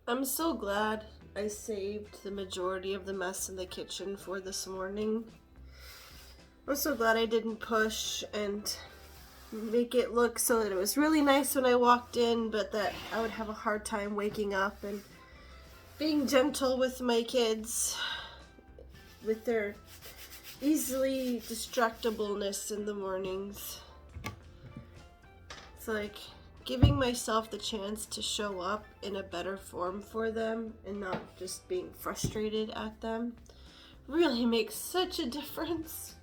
I'm so glad I saved the majority of the mess in the kitchen for this morning. I'm so glad I didn't push and make it look so that it was really nice when I walked in, but that I would have a hard time waking up and being gentle with my kids with their easily distractibleness in the mornings. It's like giving myself the chance to show up in a better form for them and not just being frustrated at them really makes such a difference.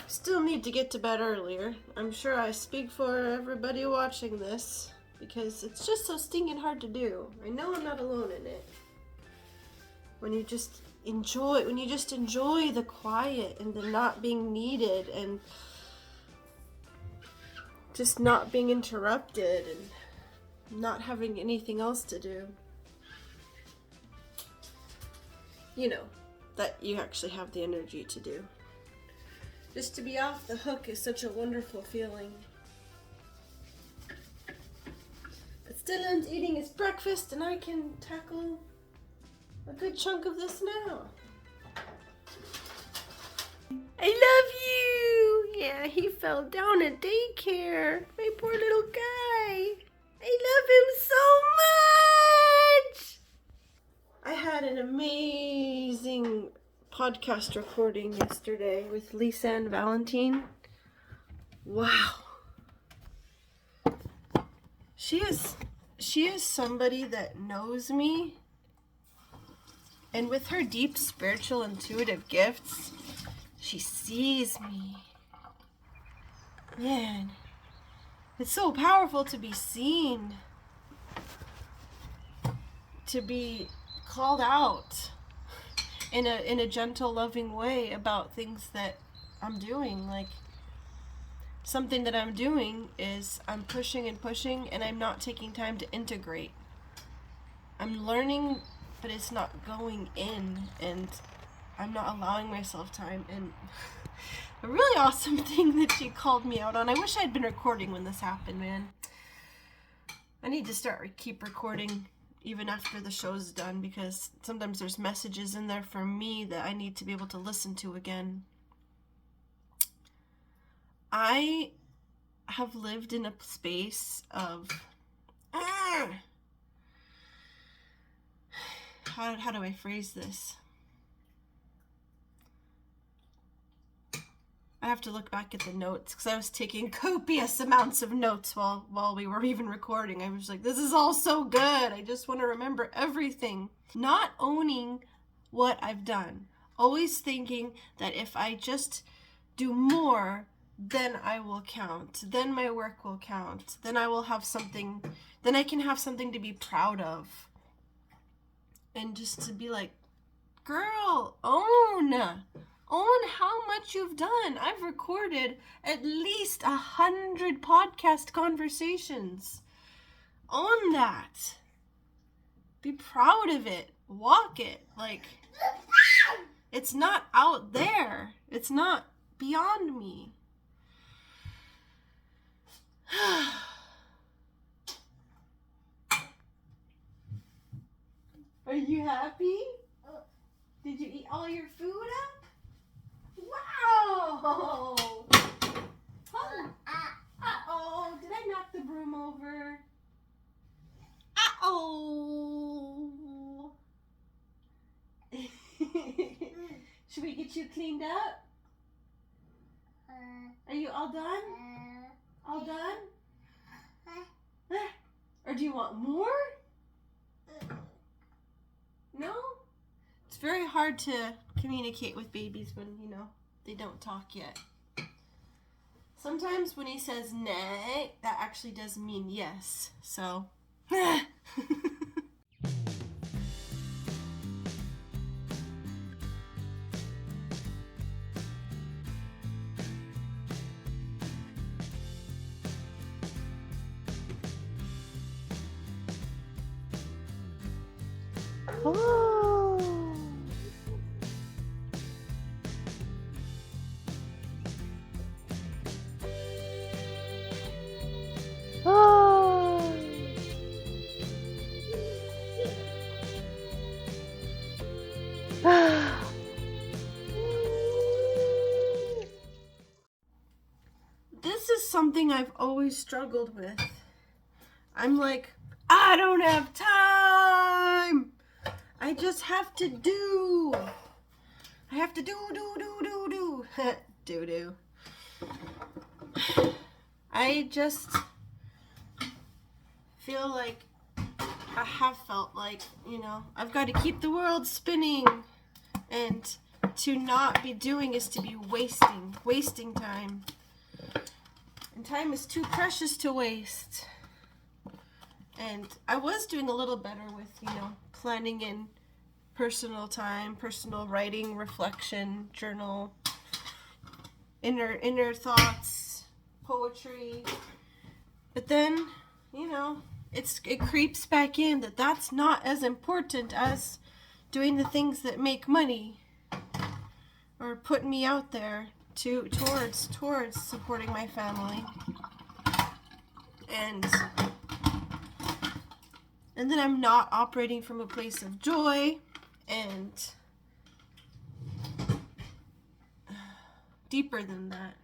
Still need to get to bed earlier. I'm sure I speak for everybody watching this because it's just so stinking hard to do. I know I'm not alone in it. When you just enjoy the quiet and the not being needed and just not being interrupted and not having anything else to do. You know, that you actually have the energy to do. Just to be off the hook is such a wonderful feeling. But Dylan's eating his breakfast and I can tackle a good chunk of this now. I love you! Yeah, he fell down at daycare. My poor little guy. I love him so much! I had an amazing podcast recording yesterday with Lisann Valentine. Wow. She is somebody that knows me, and with her deep spiritual intuitive gifts, she sees me. Man, it's so powerful to be seen, to be called out in a gentle, loving way about things that I'm doing. Like, something that I'm doing is I'm pushing and pushing and I'm not taking time to integrate. I'm learning, but it's not going in, and I'm not allowing myself time. And a really awesome thing that she called me out on. I wish I'd been recording when this happened, man. I need to keep recording even after the show's done, because sometimes there's messages in there for me that I need to be able to listen to again. I have lived in a space of how do I phrase this? I have to look back at the notes because I was taking copious amounts of notes while we were even recording. I was like, this is all so good. I just want to remember everything. Not owning what I've done. Always thinking that if I just do more, then I will count. Then my work will count. Then I will have something. Then I can have something to be proud of. And just to be like, girl, own how much you've done. I've recorded at least 100 podcast conversations. Own that. Be proud of it. Walk it. Like, it's not out there. It's not beyond me. Are you happy? Did you eat all your food up? Wow! Uh-oh, did I knock the broom over? Uh-oh! Should we get you cleaned up? Are you all done? All done? Or do you want more? No? It's very hard to communicate with babies when, they don't talk yet. Sometimes when he says nay, that actually does mean yes. So, oh. Oh. this is something I've always struggled with. I'm like, I don't have time. I just have to do. I have to do. Do. I just feel like, I have felt like, you know, I've got to keep the world spinning. And to not be doing is to be wasting time. And time is too precious to waste. And I was doing a little better with, you know, planning in personal time, personal writing, reflection, journal, inner thoughts, poetry. But then, you know, it creeps back in that that's not as important as doing the things that make money or put me out there towards supporting my family. And then I'm not operating from a place of joy and deeper than that,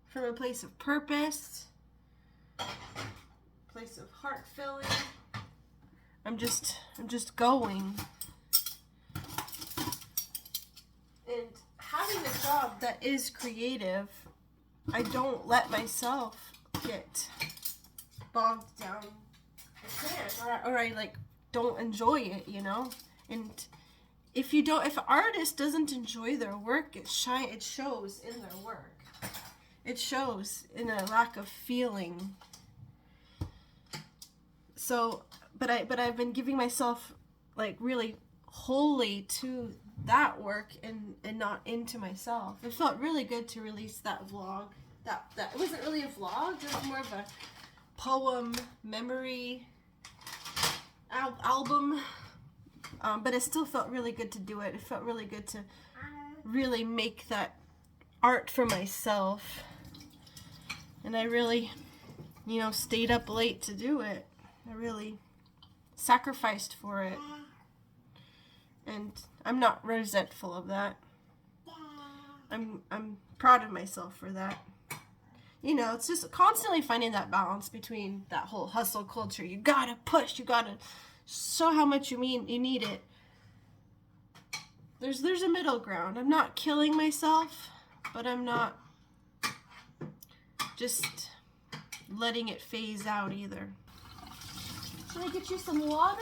from a place of purpose, place of heart filling. I'm just going. And having a job that is creative, I don't let myself get bogged down. I can't, or I like don't enjoy it, you know. And if an artist doesn't enjoy their work, it shows in their work. It shows in a lack of feeling. So, but I've been giving myself like really wholly to that work and not into myself. It felt really good to release that vlog. That it wasn't really a vlog, it was more of a poem memory album. But it still felt really good to do it. It felt really good to really make that art for myself. And I really, you know, stayed up late to do it. I really sacrificed for it. And I'm not resentful of that. I'm proud of myself for that. You know, it's just constantly finding that balance between that whole hustle culture. You gotta push, you gotta show how much you need it. There's a middle ground. I'm not killing myself, but I'm not just letting it phase out either. Should I get you some water?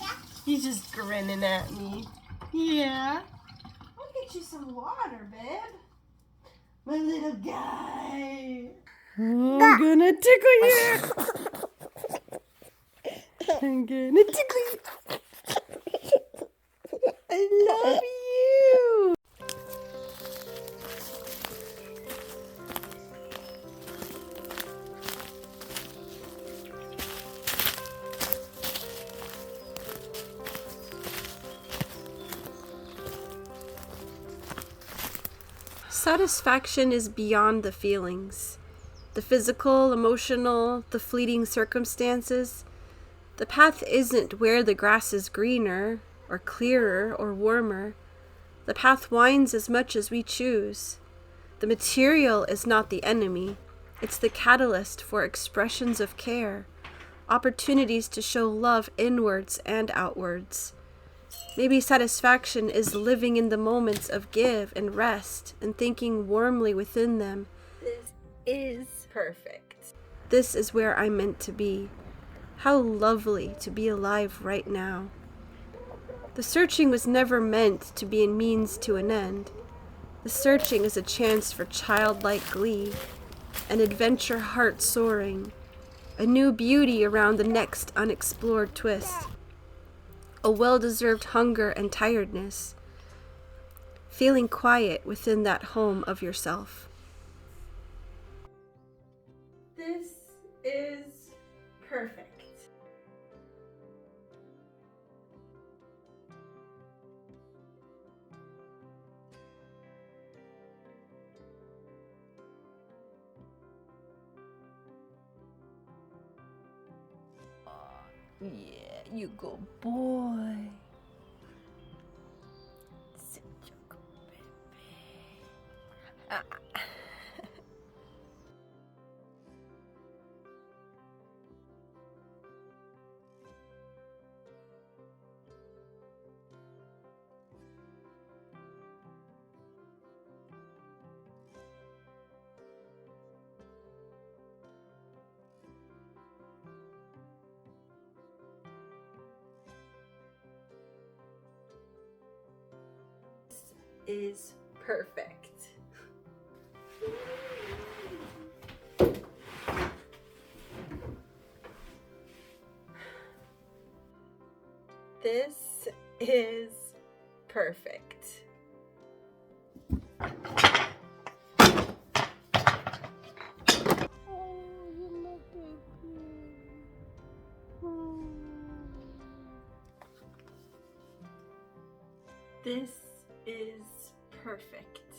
Yeah. He's just grinning at me. Yeah. I'll get you some water, babe. My little guy. Oh, I'm gonna tickle you. I'm gonna tickle you. I love you. Satisfaction is beyond the feelings, the physical, emotional, the fleeting circumstances. The path isn't where the grass is greener, or clearer, or warmer. The path winds as much as we choose. The material is not the enemy. It's the catalyst for expressions of care, opportunities to show love inwards and outwards. Maybe satisfaction is living in the moments of give and rest and thinking warmly within them. This is perfect. This is where I'm meant to be. How lovely to be alive right now. The searching was never meant to be a means to an end. The searching is a chance for childlike glee, an adventure heart soaring, a new beauty around the next unexplored twist. A well-deserved hunger and tiredness, feeling quiet within that home of yourself. This is perfect. Yeah, you good boy. Such a good baby. is perfect. This is perfect. This is perfect.